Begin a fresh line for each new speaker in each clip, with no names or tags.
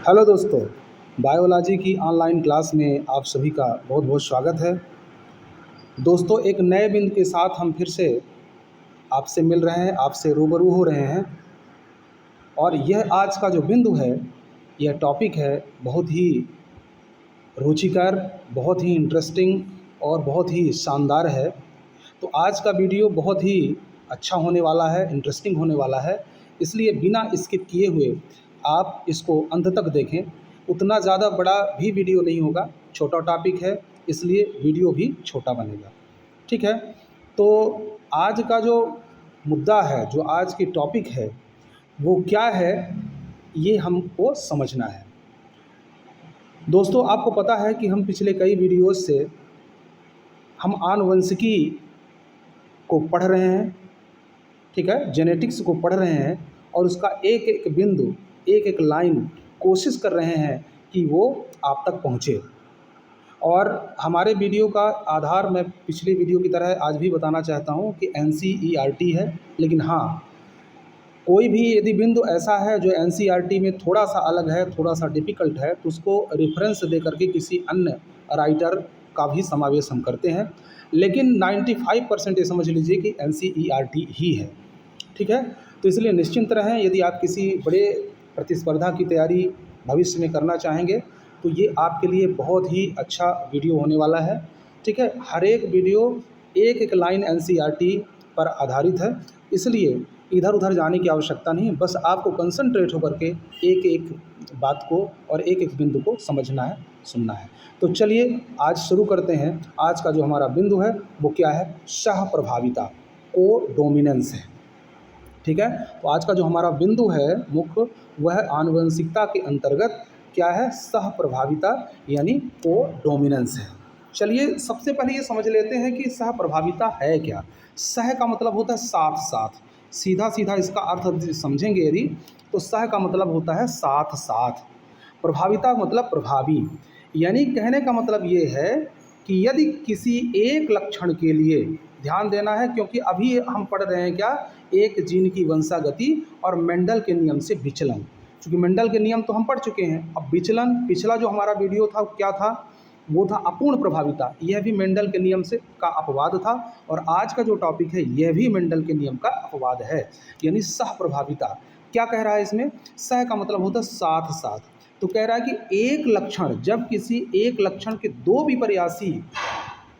Hello दोस्तों, biology की online class में आप सभी का बहुत बहुत स्वागत है। दोस्तों, एक नए बिंदु के साथ हम फिर से आपसे मिल रहे हैं, आपसे रूबरू हो रहे हैं। और यह आज का जो बिंदु है, यह टॉपिक है बहुत ही रुचिकर, बहुत ही इंटरेस्टिंग और बहुत ही शानदार है। तो आज का वीडियो बहुत ही अच्छा होने वाला है, इंटरेस्टिंग होने वाला है। इसलिए बिना स्किप किए हुए आप इसको अंत तक देखें। उतना ज़्यादा बड़ा भी वीडियो नहीं होगा, छोटा टॉपिक है, इसलिए वीडियो भी छोटा बनेगा। ठीक है। तो आज का जो मुद्दा है, जो आज की टॉपिक है, वो क्या है, ये हमको समझना है। दोस्तों, आपको पता है कि हम पिछले कई वीडियोस से हम आनुवंशिकी को पढ़ रहे हैं। ठीक है, जेनेटिक्स को पढ़ रहे हैं और उसका एक एक बिंदु, एक एक लाइन कोशिश कर रहे हैं कि वो आप तक पहुँचे। और हमारे वीडियो का आधार मैं पिछले वीडियो की तरह आज भी बताना चाहता हूँ कि NCERT है। लेकिन हाँ, कोई भी यदि बिंदु ऐसा है जो NCERT में थोड़ा सा अलग है, थोड़ा सा डिफ़िकल्ट है, तो उसको रेफरेंस दे करके किसी अन्य राइटर का भी समावेश हम करते हैं। लेकिन 95% ये समझ लीजिए कि NCERT ही है। ठीक है। तो इसलिए निश्चिंत रहें, यदि आप किसी बड़े प्रतिस्पर्धा की तैयारी भविष्य में करना चाहेंगे तो ये आपके लिए बहुत ही अच्छा वीडियो होने वाला है। ठीक है। हर एक वीडियो एक एक लाइन NCERT पर आधारित है, इसलिए इधर उधर जाने की आवश्यकता नहीं है। बस आपको कंसंट्रेट होकर के एक एक बात को और एक एक बिंदु को समझना है, सुनना है। तो चलिए आज शुरू करते हैं। आज का जो हमारा बिंदु है वो क्या है? सहप्रभाविता, कोडोमिनेंस है। ठीक है। तो आज का जो हमारा बिंदु है मुख्य, वह आनुवंशिकता के अंतर्गत क्या है? सहप्रभाविता यानी कोडोमिनेंस है। चलिए सबसे पहले ये समझ लेते हैं कि सहप्रभाविता है क्या। सह का मतलब होता है साथ साथ, सीधा सीधा इसका अर्थ समझेंगे यदि, तो सह का मतलब होता है साथ साथ। प्रभाविता मतलब प्रभावी, यानी कहने का मतलब ये है कि यदि किसी एक लक्षण के लिए ध्यान देना है, क्योंकि अभी हम पढ़ रहे हैं क्या? एक जीन की वंशागति और मेंडल के नियम से विचलन। क्योंकि मेंडल के नियम तो हम पढ़ चुके हैं। अब विचलन, पिछला जो हमारा वीडियो था क्या था? वो था अपूर्ण प्रभाविता। यह भी मेंडल के नियम से का अपवाद था। और आज का जो टॉपिक है यह भी मेंडल के नियम का अपवाद है, यानी सहप्रभाविता। क्या कह रहा है इसमें? सह का मतलब होता है साथ साथ। तो कह रहा है कि एक लक्षण, जब किसी एक लक्षण के दो विपर्यासी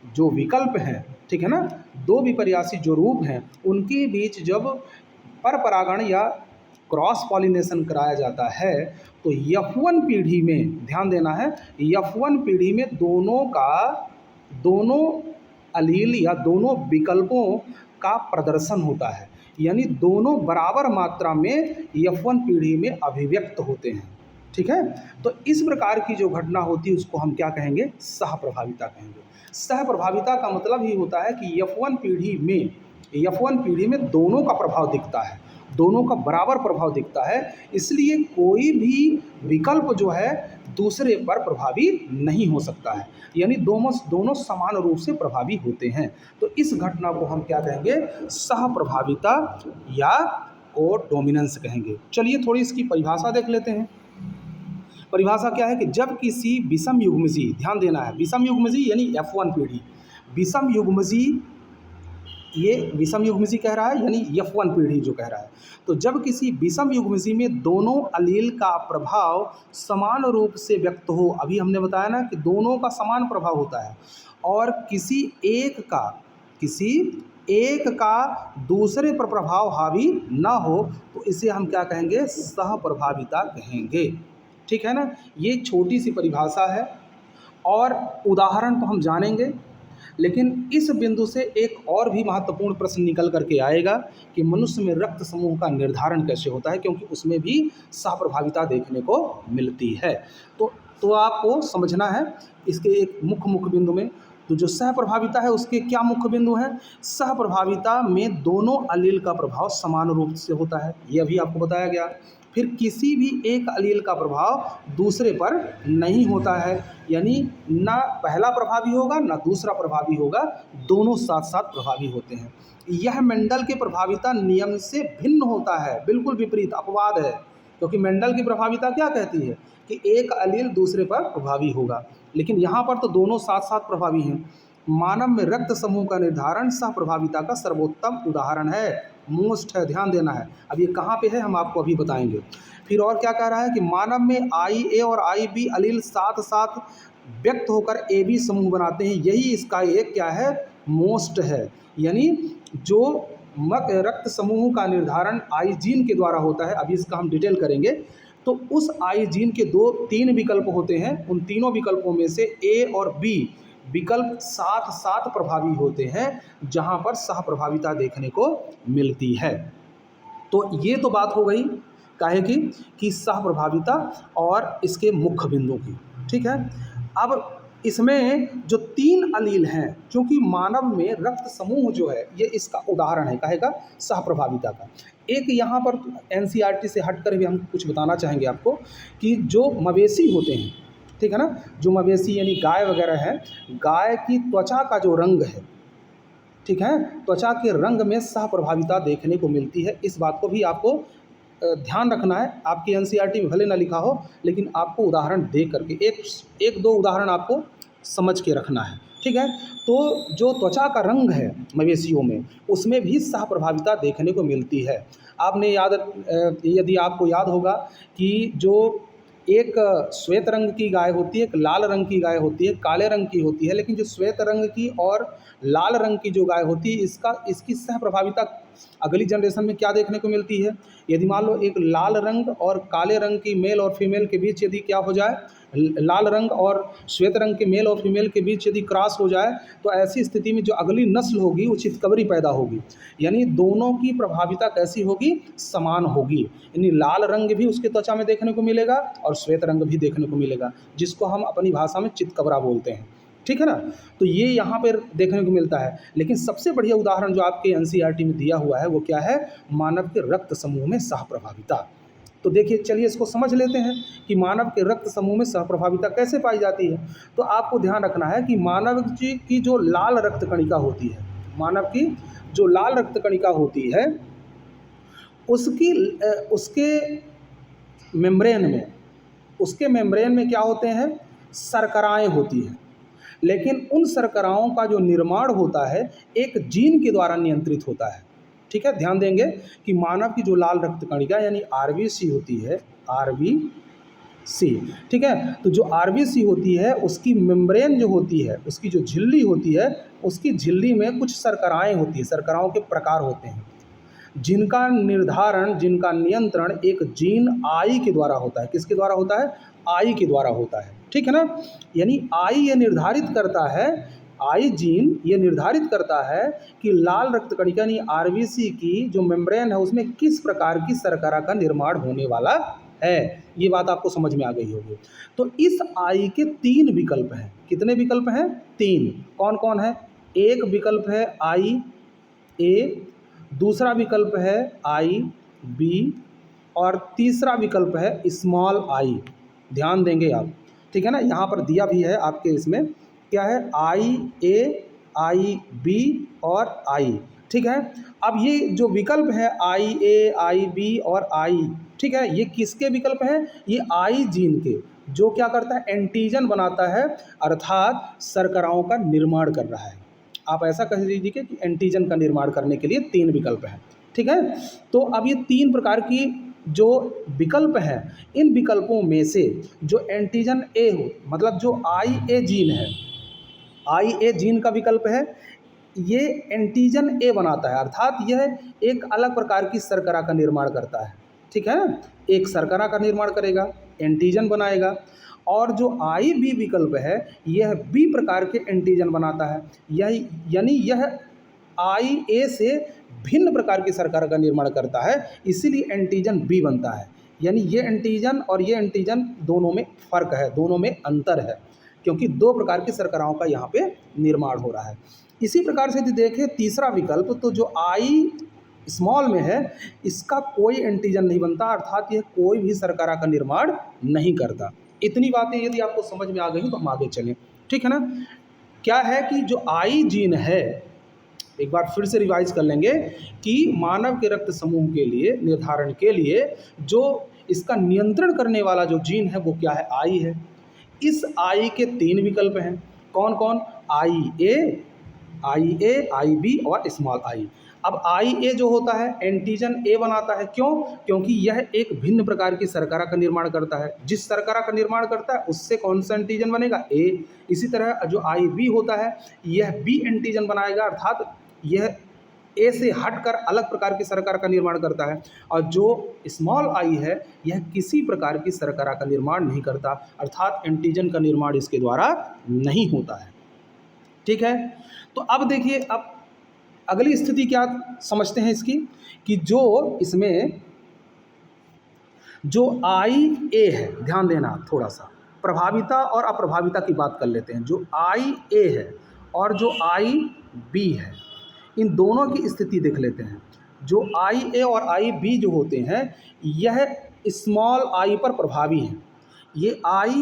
जो विकल्प हैं, ठीक है ना, दो विपर्यासी जो रूप हैं, उनके बीच जब पर परागण या क्रॉस पॉलिनेशन कराया जाता है तो F1 पीढ़ी में, ध्यान देना है, F1 पीढ़ी में दोनों अलील या दोनों विकल्पों का प्रदर्शन होता है। यानी दोनों बराबर मात्रा में F1 पीढ़ी में अभिव्यक्त होते हैं। ठीक है। तो इस प्रकार की जो घटना होती है उसको हम क्या कहेंगे? सहप्रभाविता कहेंगे। सहप्रभाविता का मतलब ही होता है कि F1 पीढ़ी में दोनों का प्रभाव दिखता है, दोनों का बराबर प्रभाव दिखता है। इसलिए कोई भी विकल्प जो है दूसरे पर प्रभावी नहीं हो सकता है, यानी दोनों समान रूप से प्रभावी होते हैं। तो इस घटना को हम क्या कहेंगे? सहप्रभाविता या कोडोमिनेंस कहेंगे। चलिए थोड़ी इसकी परिभाषा देख लेते हैं। परिभाषा क्या है कि जब किसी विषम युग्मजी, ध्यान देना है, विषम युग्मजी यानी F1 पीढ़ी, विषम युग्मजी, ये विषम युग्मजी कह रहा है यानी F1 पीढ़ी जो कह रहा है। तो जब किसी विषम युग्मजी में दोनों अलील का प्रभाव समान रूप से व्यक्त हो, अभी हमने बताया ना कि दोनों का समान प्रभाव होता है, और किसी एक का दूसरे पर प्रभाव हावी ना हो, तो इसे हम क्या कहेंगे? सहप्रभाविता कहेंगे। ठीक है ना। ये छोटी सी परिभाषा है और उदाहरण तो हम जानेंगे, लेकिन इस बिंदु से एक और भी महत्वपूर्ण प्रश्न निकल करके आएगा कि मनुष्य में रक्त समूह का निर्धारण कैसे होता है, क्योंकि उसमें भी सहप्रभाविता देखने को मिलती है। तो आपको समझना है इसके एक मुख्य बिंदु में। तो जो सहप्रभाविता है उसके क्या मुख्य बिंदु हैं? सहप्रभाविता में दोनों अलील का प्रभाव समान रूप से होता है, यह भी आपको बताया गया। फिर किसी भी एक अलील का प्रभाव दूसरे पर नहीं होता है, यानी ना पहला प्रभावी होगा ना दूसरा प्रभावी होगा, दोनों साथ साथ प्रभावी होते हैं। यह मेंडल के प्रभाविता नियम से भिन्न होता है, बिल्कुल विपरीत, अपवाद है। क्योंकि मेंडल की प्रभाविता क्या कहती है कि एक एलील दूसरे पर प्रभावी होगा, लेकिन यहाँ पर तो दोनों साथ साथ प्रभावी हैं। मानव में रक्त समूह का निर्धारण सह प्रभाविता का सर्वोत्तम उदाहरण है, मोस्ट है, ध्यान देना है। अब ये कहाँ पे है हम आपको अभी बताएंगे। फिर और क्या कह रहा है कि मानव में आई ए और आई बी एलील साथ साथ व्यक्त होकर ए बी समूह बनाते हैं, यही इसका एक क्या है, मोस्ट है। यानी जो रक्त समूह का निर्धारण आई जीन के द्वारा होता है, अभी इसका हम डिटेल करेंगे। तो उस आई जीन के तीन विकल्प होते हैं, उन तीनों विकल्पों में से ए और बी विकल्प साथ साथ प्रभावी होते हैं, जहां पर सह प्रभाविता देखने को मिलती है। तो ये तो बात हो गई काहे की कि सह प्रभाविता और इसके मुख्य बिंदु की, ठीक है। अब इसमें जो तीन अलील हैं, क्योंकि मानव में रक्त समूह जो है ये इसका उदाहरण है, काहे का, सह प्रभाविता का। एक यहाँ पर एनसीईआरटी से हटकर भी हम कुछ बताना चाहेंगे आपको कि जो मवेशी होते हैं, ठीक है ना, जो मवेशी यानी गाय वगैरह है, गाय की त्वचा का जो रंग है, ठीक है, त्वचा के रंग में सह प्रभाविता देखने को मिलती है। इस बात को भी आपको ध्यान रखना है। आपकी एनसीईआरटी में भले ना लिखा हो, लेकिन आपको उदाहरण दे करके एक दो उदाहरण आपको समझ के रखना है, ठीक है। तो जो त्वचा का रंग है मवेशियों में, उसमें भी सह प्रभाविता देखने को मिलती है। आपने यदि आपको याद होगा कि जो एक श्वेत रंग की गाय होती है, एक लाल रंग की गाय होती है, काले रंग की होती है, लेकिन जो श्वेत रंग की और लाल रंग की जो गाय होती है, इसकी सह प्रभाविता अगली जनरेशन में क्या देखने को मिलती है। यदि मान लो एक लाल रंग और काले रंग की मेल और फीमेल के बीच यदि क्या हो जाए, लाल रंग और श्वेत रंग के मेल और फीमेल के बीच यदि क्रॉस हो जाए, तो ऐसी स्थिति में जो अगली नस्ल होगी वो चितकबरी पैदा होगी। यानी दोनों की प्रभाविता कैसी होगी, समान होगी। यानी लाल रंग भी उसके त्वचा में देखने को मिलेगा और श्वेत रंग भी देखने को मिलेगा, जिसको हम अपनी भाषा में चितकबरा बोलते हैं, ठीक है ना। तो ये यहाँ पर देखने को मिलता है। लेकिन सबसे बढ़िया उदाहरण जो आपके एनसीईआरटी में दिया हुआ है वो क्या है, मानव के रक्त समूह में सह प्रभाविता। तो देखिए, चलिए इसको समझ लेते हैं कि मानव के रक्त समूह में सह प्रभाविता कैसे पाई जाती है। तो आपको ध्यान रखना है कि मानव की जो लाल रक्त कणिका होती है, मानव की जो लाल रक्त कणिका होती है, उसके मेम्ब्रेन में क्या होते हैं, शर्कराएं होती हैं। लेकिन उन शर्कराओं का जो निर्माण होता है एक जीन के द्वारा नियंत्रित होता है, ठीक है। ध्यान देंगे कि मानव की जो लाल रक्त कणिका यानी आरबीसी होती है, आरबीसी, ठीक है। तो जो आरबीसी होती है उसकी मेम्ब्रेन जो होती है, उसकी जो झिल्ली होती है, उसकी झिल्ली में कुछ शर्कराएं होती हैं, शर्कराओं के प्रकार होते हैं, जिनका निर्धारण, जिनका नियंत्रण एक जीन आई के द्वारा होता है। किसके द्वारा होता है, आई के द्वारा होता है, ठीक है ना। यानी आई ये निर्धारित करता है, आई जीन ये निर्धारित करता है कि लाल रक्त कणिका यानी आरबीसी की जो मेम्ब्रेन है उसमें किस प्रकार की शर्करा का निर्माण होने वाला है। ये बात आपको समझ में आ गई होगी। तो इस आई के तीन विकल्प हैं। कितने विकल्प हैं, तीन। कौन कौन है, एक विकल्प है आई ए, दूसरा विकल्प है आई बी और तीसरा विकल्प है स्मॉल आई। ध्यान देंगे आप, ठीक है ना। यहाँ पर दिया भी है आपके, इसमें क्या है, आई ए, आई बी और आई, ठीक है। अब ये जो विकल्प है आई ए, आई बी और आई, ठीक है, ये किसके विकल्प हैं, ये आई जीन के, जो क्या करता है, एंटीजन बनाता है, अर्थात शर्कराओं का निर्माण कर रहा है। आप ऐसा कह दीजिए कि एंटीजन का निर्माण करने के लिए तीन विकल्प हैं, ठीक है। तो अब ये तीन प्रकार की जो विकल्प हैं, इन विकल्पों में से जो एंटीजन ए हो, मतलब जो आई ए जीन है, आई ए जीन का विकल्प है, ये एंटीजन ए बनाता है, अर्थात यह एक अलग प्रकार की शर्करा का निर्माण करता है, ठीक है ना। एक शर्करा का निर्माण करेगा, एंटीजन बनाएगा। और जो आई बी विकल्प है, यह बी प्रकार के एंटीजन बनाता है, यानी यह आई ए से भिन्न प्रकार की शर्करा का निर्माण करता है, इसीलिए एंटीजन बी बनता है। यानी ये एंटीजन और ये एंटीजन दोनों में फ़र्क है, दोनों में अंतर है, क्योंकि दो प्रकार की शर्कराओं का यहाँ पे निर्माण हो रहा है। इसी प्रकार से यदि देखें तीसरा विकल्प, तो जो आई स्मॉल में है, इसका कोई एंटीजन नहीं बनता, अर्थात यह कोई भी शर्करा का निर्माण नहीं करता। इतनी बातें यदि आपको समझ में आ गई तो हम आगे चलें, ठीक है ना। क्या है कि जो आई जीन है, एक बार फिर से रिवाइज कर लेंगे कि मानव के रक्त समूह के लिए निर्धारण के लिए जो इसका नियंत्रण करने वाला जो जीन है वो क्या है, आई है। इस आई के 3 विकल्प हैं, कौन कौन, आई ए, आई बी और स्मॉल आई। अब आई ए जो होता है एंटीजन ए बनाता है, क्यों, क्योंकि यह एक भिन्न प्रकार की शर्करा का निर्माण करता है। जिस शर्करा का निर्माण करता है उससे कौन सा एंटीजन बनेगा, ए। इसी तरह जो आई बी होता है यह बी एंटीजन बनाएगा, अर्थात यह ए से हटकर अलग प्रकार की शर्करा का निर्माण करता है। और जो स्मॉल आई है यह किसी प्रकार की शर्करा का निर्माण नहीं करता, अर्थात एंटीजन का निर्माण इसके द्वारा नहीं होता है। ठीक है, तो अब देखिए, अब अगली स्थिति क्या समझते हैं इसकी, कि जो इसमें जो आई ए है, ध्यान देना थोड़ा सा, प्रभाविता और अप्रभाविता की बात कर लेते हैं। जो आई ए है और जो आई बी है, इन दोनों की स्थिति देख लेते हैं। जो आई ए और आई बी जो होते हैं यह स्मॉल आई पर प्रभावी हैं। ये आई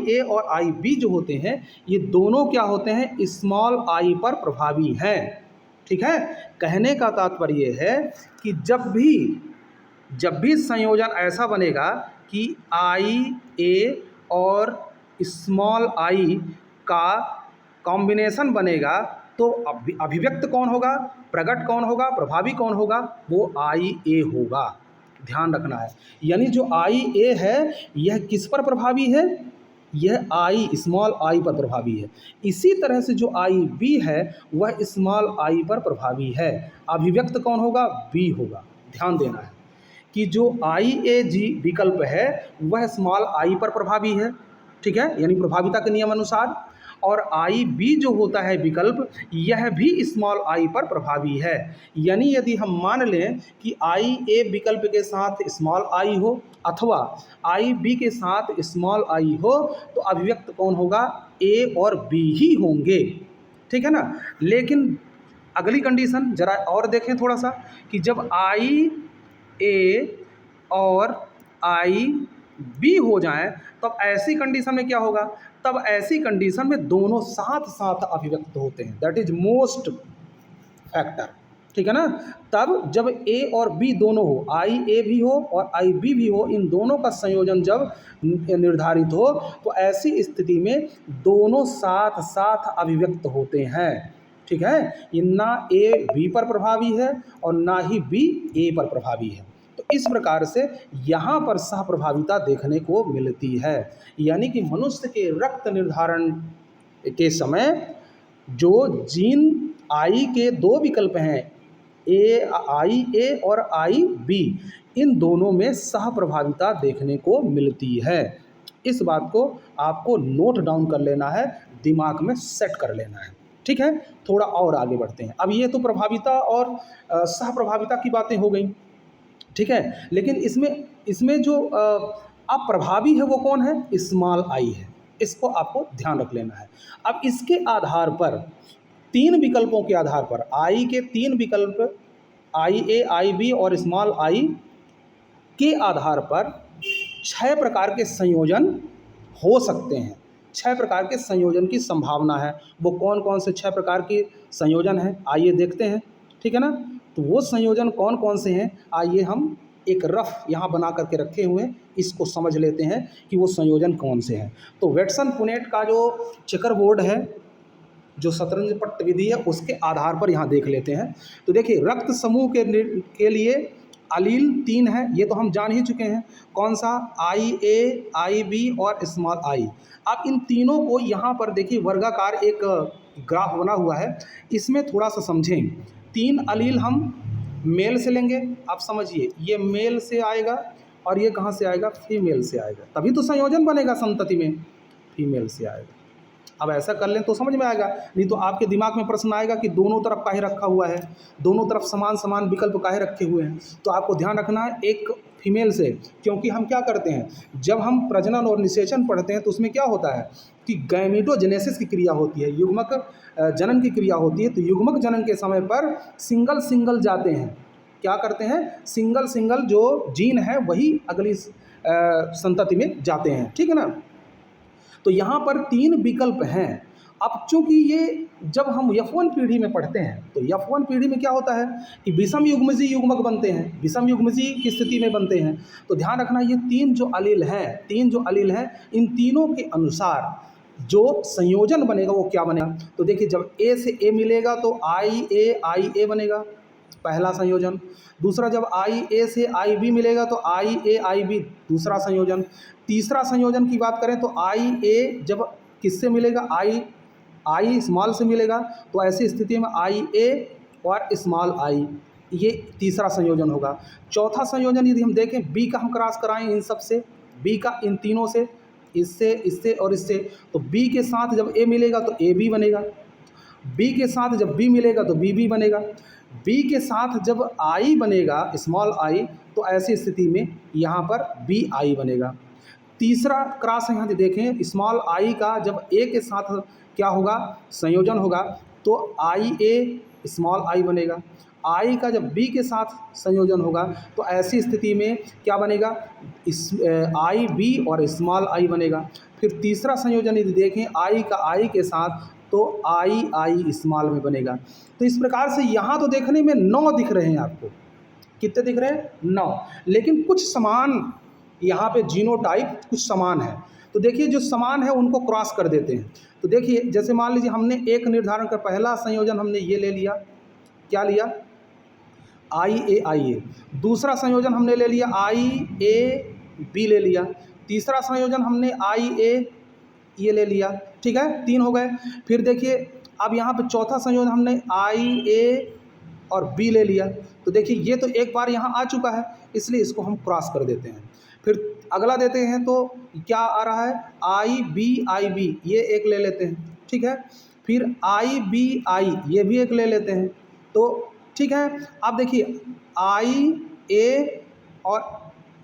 ए और आई बी जो होते हैं ये दोनों क्या होते हैं, स्मॉल आई पर प्रभावी हैं। ठीक है, कहने का तात्पर्य है कि जब भी संयोजन ऐसा बनेगा कि आई ए और स्मॉल आई का कॉम्बिनेशन बनेगा तो अभिव्यक्त कौन होगा, प्रकट कौन होगा, प्रभावी कौन होगा, वो आई ए होगा। ध्यान रखना है, यानी जो आई ए है यह किस पर प्रभावी है, यह आई स्मॉल आई पर प्रभावी है। इसी तरह से जो आई बी है वह स्मॉल आई पर प्रभावी है। अभिव्यक्त कौन होगा, बी होगा। ध्यान देना है कि जो आई ए जी विकल्प है वह स्मॉल आई पर प्रभावी है, ठीक है, यानी प्रभाविता के नियम अनुसार। और आई बी जो होता है विकल्प यह भी स्मॉल आई पर प्रभावी है। यानी यदि हम मान लें कि आई ए विकल्प के साथ स्मॉल आई हो अथवा आई बी के साथ स्मॉल आई हो तो अभिव्यक्त कौन होगा, ए और बी ही होंगे। ठीक है ना। लेकिन अगली कंडीशन जरा और देखें थोड़ा सा, कि जब आई ए और आई बी हो जाएं तब ऐसी कंडीशन में क्या होगा, तब ऐसी कंडीशन में दोनों साथ साथ अभिव्यक्त होते हैं, दैट इज मोस्ट फैक्टर। ठीक है ना। तब जब ए और बी दोनों हो, आई ए भी हो और आई बी भी हो, इन दोनों का संयोजन जब निर्धारित हो तो ऐसी स्थिति में दोनों साथ साथ अभिव्यक्त होते हैं। ठीक है, ये ना ए बी पर प्रभावी है और ना ही बी ए पर प्रभावी है। तो इस प्रकार से यहाँ पर सहप्रभाविता देखने को मिलती है। यानी कि मनुष्य के रक्त निर्धारण के समय जो जीन आई के 2 विकल्प हैं, आई ए और आई बी, इन दोनों में सहप्रभाविता देखने को मिलती है। इस बात को आपको नोट डाउन कर लेना है, दिमाग में सेट कर लेना है। ठीक है, थोड़ा और आगे बढ़ते हैं। अब ये तो प्रभाविता और सहप्रभाविता की बातें हो गई। ठीक है, लेकिन इसमें जो अप्रभावी है वो कौन है, स्मॉल आई है। इसको आपको ध्यान रख लेना है। अब इसके आधार पर 3 विकल्पों के आधार पर, आई के 3 विकल्प, आई ए, आई बी और स्मॉल आई के आधार पर 6 प्रकार के संयोजन हो सकते हैं। 6 प्रकार के संयोजन की संभावना है। वो कौन कौन से 6 प्रकार के संयोजन हैं, आइए देखते हैं। ठीक है ना। तो वो संयोजन कौन कौन से हैं, आइए हम एक रफ यहाँ बना करके रखे हुए हैं, इसको समझ लेते हैं कि वो संयोजन कौन से हैं। तो वेटसन पुनेट का जो चेकर बोर्ड है, जो शतरंज पट्ट विधि है, उसके आधार पर यहाँ देख लेते हैं। तो देखिए, रक्त समूह के लिए अलील 3 है, ये तो हम जान ही चुके हैं। कौन सा, आई ए, आई बी और स्मॉल आई। अब इन तीनों को यहाँ पर देखिए वर्गाकार एक ग्राफ बना हुआ है, इसमें थोड़ा सा समझें। 3 अलील हम मेल से लेंगे, आप समझिए, ये मेल से आएगा और ये कहाँ से आएगा, फीमेल से आएगा, तभी तो संयोजन बनेगा संतति में, फीमेल से आएगा। अब ऐसा कर लें तो समझ में आएगा, नहीं तो आपके दिमाग में प्रश्न आएगा कि दोनों तरफ काहे रखा हुआ है, दोनों तरफ समान समान विकल्प काहे रखे हुए हैं। तो आपको ध्यान रखना है एक फीमेल से, क्योंकि हम क्या करते हैं, जब हम प्रजनन और निषेचन पढ़ते हैं तो उसमें क्या होता है कि गैमेटोजेनेसिस की क्रिया होती है, युग्मक जनन की क्रिया होती है। तो युग्मक जनन के समय पर सिंगल सिंगल जाते हैं, क्या करते हैं, सिंगल सिंगल जो जीन है वही अगली संतति में जाते हैं। ठीक है ना। तो यहाँ पर 3 विकल्प हैं अब चूंकि ये जब हम F1 पीढ़ी में पढ़ते हैं तो F1 पीढ़ी में क्या होता है कि विषम युग्मजी युग्मक बनते हैं, विषम युग्मजी की स्थिति में बनते हैं। तो ध्यान रखना ये तीन जो अलील हैं इन तीनों के अनुसार जो संयोजन बनेगा वो क्या बनेगा। तो देखिए जब A से A मिलेगा तो IA बनेगा, पहला संयोजन। दूसरा जब IA से IB मिलेगा तो IAIB, दूसरा संयोजन। तीसरा संयोजन की बात करें तो IA जब किससे मिलेगा, I स्मॉल से मिलेगा, तो ऐसी स्थिति में IA और स्मॉल I, ये तीसरा संयोजन होगा। चौथा संयोजन यदि हम देखें B का हम क्रॉस कराएं इन सब से, B का इन तीनों से, इससे और इससे, तो B के साथ जब A मिलेगा तो AB बनेगा, B के साथ जब B मिलेगा तो BB बनेगा, B के साथ जब I बनेगा स्मॉल I, तो ऐसी स्थिति में यहाँ पर BI बनेगा। तीसरा क्रॉस यहाँ से देखें स्मॉल I का जब A के साथ क्या होगा, संयोजन होगा, तो IA स्मॉल I बनेगा। I का जब B के साथ संयोजन होगा तो ऐसी स्थिति में क्या बनेगा, IB और स्मॉल I बनेगा। फिर तीसरा संयोजन यदि देखें I का I के साथ तो II स्मॉल में बनेगा। तो इस प्रकार से यहाँ तो देखने में 9 दिख रहे हैं आपको, कितने दिख रहे हैं, 9, लेकिन कुछ समान यहाँ पे जीनोटाइप कुछ समान है। तो देखिए जो समान है उनको क्रॉस कर देते हैं। तो देखिए जैसे मान लीजिए हमने एक निर्धारण कर, पहला संयोजन हमने ये ले लिया, क्या लिया, IA, दूसरा संयोजन हमने ले लिया IAB ले लिया, तीसरा संयोजन हमने IA ये ले लिया, ठीक है, 3 हो गए। फिर देखिए अब यहाँ पे चौथा संयोजन हमने IA और B ले लिया, तो देखिए ये तो एक बार यहाँ आ चुका है, इसलिए इसको हम क्रॉस कर देते हैं। फिर अगला देते हैं तो क्या आ रहा है, IBIB, ये एक ले लेते हैं, ठीक है। फिर IBI, ये भी एक ले लेते हैं, तो ठीक है। अब देखिए IA और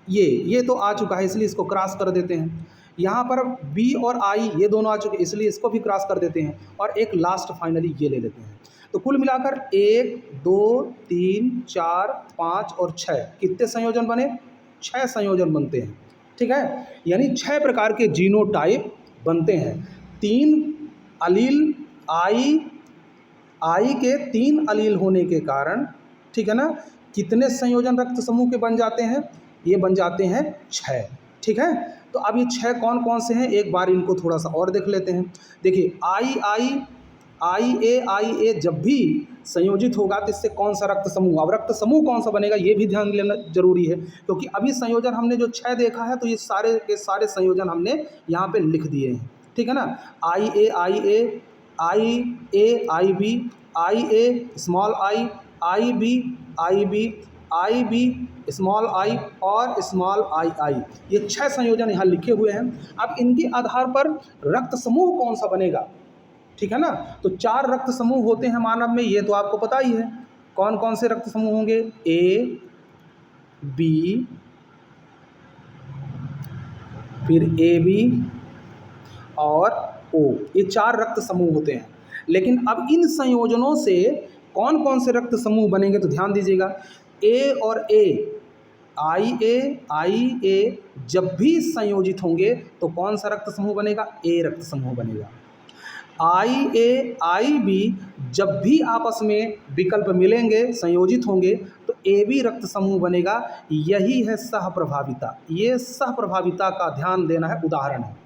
ये तो आ चुका है, इसलिए इसको क्रॉस कर देते हैं। यहाँ पर B और I ये दोनों आ चुके हैं, इसलिए इसको भी क्रॉस कर देते हैं, और एक लास्ट फाइनली ये ले लेते हैं। तो कुल मिलाकर 1 2 3 4 5 और 6 कितने संयोजन बने, 6 संयोजन बनते हैं, ठीक है। यानी 6 प्रकार के जीनोटाइप बनते हैं। 3 अलील I के 3 अलील होने के कारण, ठीक है ना, कितने संयोजन रक्त समूह के बन जाते हैं, ये बन जाते हैं 6, ठीक है। तो अब ये 6 कौन कौन से हैं, एक बार इनको थोड़ा सा और देख लेते हैं। देखिए IA जब भी संयोजित होगा तो इससे कौन सा रक्त समूह, अब रक्त समूह कौन सा बनेगा ये भी ध्यान लेना जरूरी है, क्योंकि अभी संयोजन हमने जो 6 देखा है तो ये सारे के सारे संयोजन हमने यहाँ पे लिख दिए हैं, ठीक है ना। IAIB, IA small I, IB small I और स्मॉल II, ये 6 संयोजन यहाँ लिखे हुए हैं। अब इनके आधार पर रक्त समूह कौन सा बनेगा, ठीक है ना। तो 4 रक्त समूह होते हैं मानव में, ये तो आपको पता ही है। कौन कौन से रक्त समूह होंगे, A, B, फिर AB और O, ये 4 रक्त समूह होते हैं। लेकिन अब इन संयोजनों से कौन कौन से रक्त समूह बनेंगे, तो ध्यान दीजिएगा, A और A, IA जब भी संयोजित होंगे तो कौन सा रक्त समूह बनेगा, A रक्त समूह बनेगा। IAIB जब भी आपस में विकल्प मिलेंगे, संयोजित होंगे, तो AB रक्त समूह बनेगा। यही है सहप्रभाविता, ये सहप्रभाविता का ध्यान देना है, उदाहरण है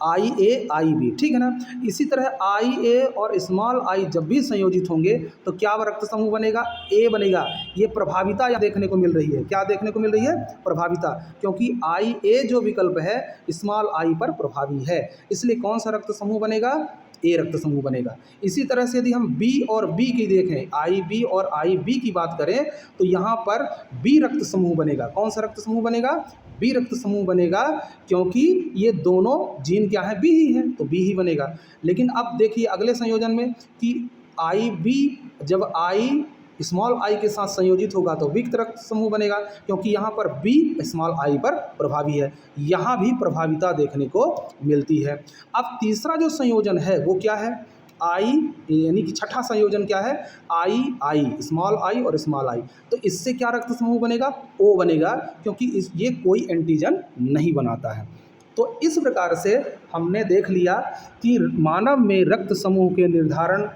IAIB, ठीक है ना। इसी तरह IA और स्मॉल I जब भी संयोजित होंगे तो क्या रक्त समूह बनेगा, A बनेगा। ये प्रभाविता यहाँ देखने को मिल रही है, क्या देखने को मिल रही है, प्रभाविता, क्योंकि IA जो विकल्प है स्मॉल I पर प्रभावी है, इसलिए कौन सा रक्त समूह बनेगा, A रक्त समूह बनेगा। इसी तरह से यदि हम B और B की देखें, IB और IB की बात करें, तो यहाँ पर B रक्त समूह बनेगा। कौन सा रक्त समूह बनेगा, B रक्त समूह बनेगा, क्योंकि ये दोनों जीन क्या है, B ही है, तो B ही बनेगा। लेकिन अब देखिए अगले संयोजन में कि IB जब I स्मॉल I के साथ संयोजित होगा तो विक्त रक्त समूह बनेगा, क्योंकि यहाँ पर B स्मॉल I पर प्रभावी है, यहाँ भी प्रभाविता देखने को मिलती है। अब तीसरा जो संयोजन है वो क्या है, I, यानी कि छठा संयोजन क्या है, I स्मॉल I और स्मॉल I, तो इससे क्या रक्त समूह बनेगा, O बनेगा, क्योंकि ये कोई एंटीजन नहीं बनाता है। तो इस प्रकार से हमने देख लिया कि मानव में रक्त समूह के निर्धारण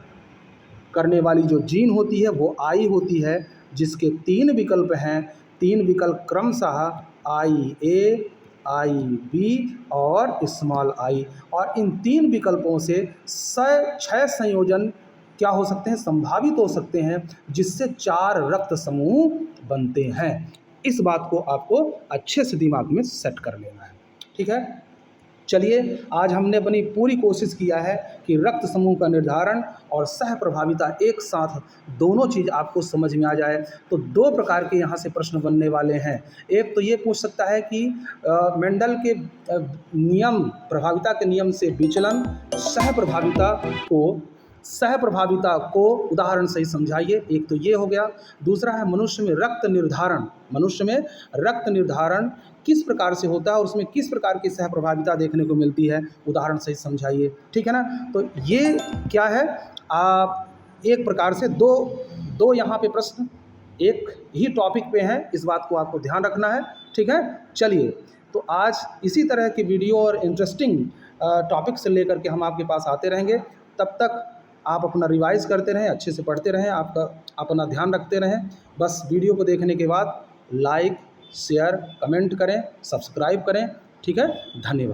करने वाली जो जीन होती है वो आई होती है, जिसके 3 विकल्प हैं। 3 विकल्प क्रमशः आई ए, आई बी और स्मॉल आई। और इन 3 विकल्पों से 6 संयोजन क्या हो सकते हैं, संभावित हो सकते हैं, जिससे 4 रक्त समूह बनते हैं। इस बात को आपको अच्छे से दिमाग में सेट कर लेना है। ठीक है, चलिए आज हमने अपनी पूरी कोशिश किया है कि रक्त समूह का निर्धारण और सह प्रभाविता एक साथ दोनों चीज़ आपको समझ में आ जाए। तो 2 प्रकार के यहाँ से प्रश्न बनने वाले हैं। एक तो ये पूछ सकता है कि मेंडल के नियम, प्रभाविता के नियम से विचलन, सह प्रभाविता को उदाहरण सही समझाइए। एक तो ये हो गया। दूसरा है मनुष्य में रक्त निर्धारण किस प्रकार से होता है और उसमें किस प्रकार की सह प्रभाविता देखने को मिलती है, उदाहरण सही समझाइए। ठीक है ना। तो ये क्या है, आप एक प्रकार से दो यहाँ पे प्रश्न एक ही टॉपिक पे हैं, इस बात को आपको ध्यान रखना है। ठीक है, चलिए तो आज इसी तरह की वीडियो और इंटरेस्टिंग टॉपिक से लेकर के हम आपके पास आते रहेंगे। तब तक आप अपना रिवाइज करते रहें, अच्छे से पढ़ते रहें, आपका अपना ध्यान रखते रहें। बस वीडियो को देखने के बाद लाइक, शेयर, कमेंट करें, सब्सक्राइब करें। ठीक है, धन्यवाद।